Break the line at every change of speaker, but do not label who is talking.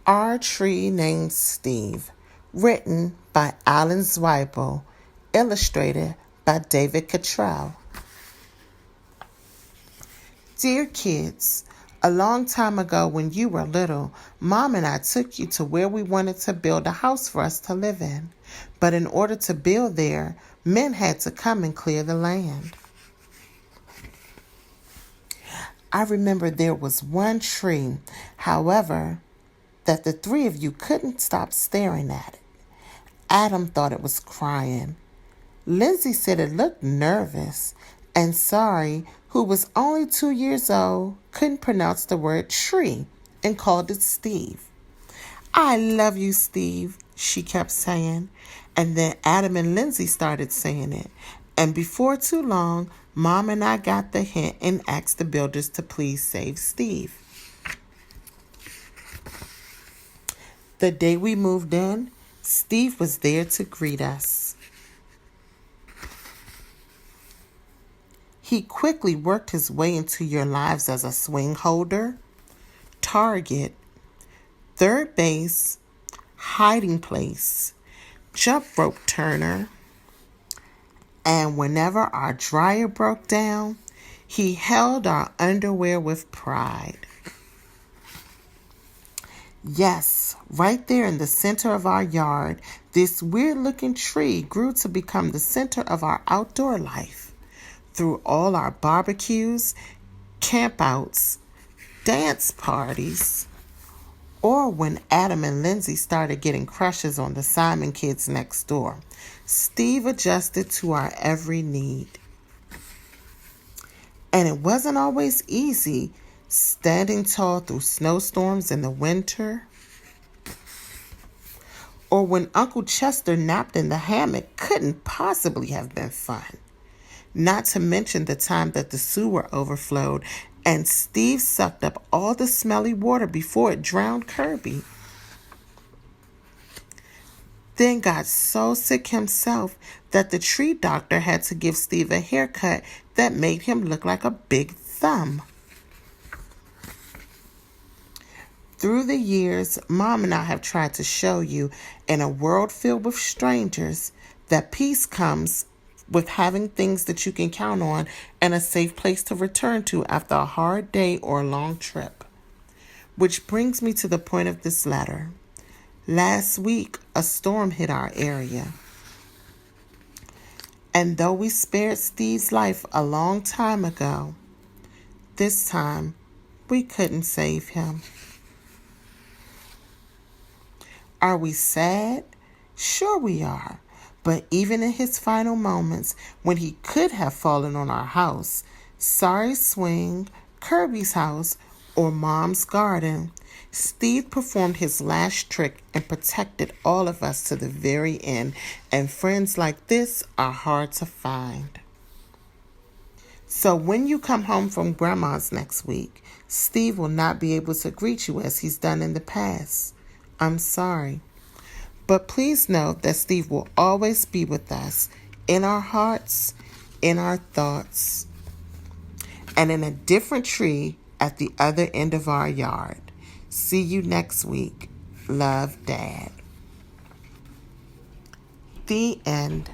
Our Tree Named Steve, written by Alan Zweibel, illustrated by David Catrow. Dear kids, a long time ago when you were little, Mom and I took you to where we wanted to build a house for us to live in. But in order to build there, men had to come and clear the land. I remember there was one tree, however, that the three of you couldn't stop staring at it. Adam thought it was crying. Lindsay said it looked nervous. And Sari, who was only 2 years old, couldn't pronounce the word tree and called it Steve. I love you, Steve, she kept saying. And then Adam and Lindsay started saying it. And before too long, Mom and I got the hint and asked the builders to please save Steve. The day we moved in, Steve was there to greet us. He quickly worked his way into your lives as a swing holder, target, third base, hiding place, jump rope turner, and whenever our dryer broke down, he held our underwear with pride. Yes, right there in the center of our yard, this weird-looking tree grew to become the center of our outdoor life. Through all our barbecues, campouts, dance parties, or when Adam and Lindsay started getting crushes on the Simon kids next door, Steve adjusted to our every need. And it wasn't always easy, standing tall through snowstorms in the winter, or when Uncle Chester napped in the hammock couldn't possibly have been fun. Not to mention the time that the sewer overflowed and Steve sucked up all the smelly water before it drowned Kirby. Then got so sick himself that the tree doctor had to give Steve a haircut that made him look like a big thumb. Through the years, Mom and I have tried to show you, in a world filled with strangers, that peace comes with having things that you can count on and a safe place to return to after a hard day or a long trip. Which brings me to the point of this letter. Last week, a storm hit our area. And though we spared Steve's life a long time ago, this time we couldn't save him. Are we sad? Sure we are. But even in his final moments, when he could have fallen on our house, Sari's swing, Kirby's house, or Mom's garden, Steve performed his last trick and protected all of us to the very end, and friends like this are hard to find. So when you come home from Grandma's next week, Steve will not be able to greet you as he's done in the past. I'm sorry. But please know that Steve will always be with us, in our hearts, in our thoughts, and in a different tree at the other end of our yard. See you next week. Love, Dad. The end.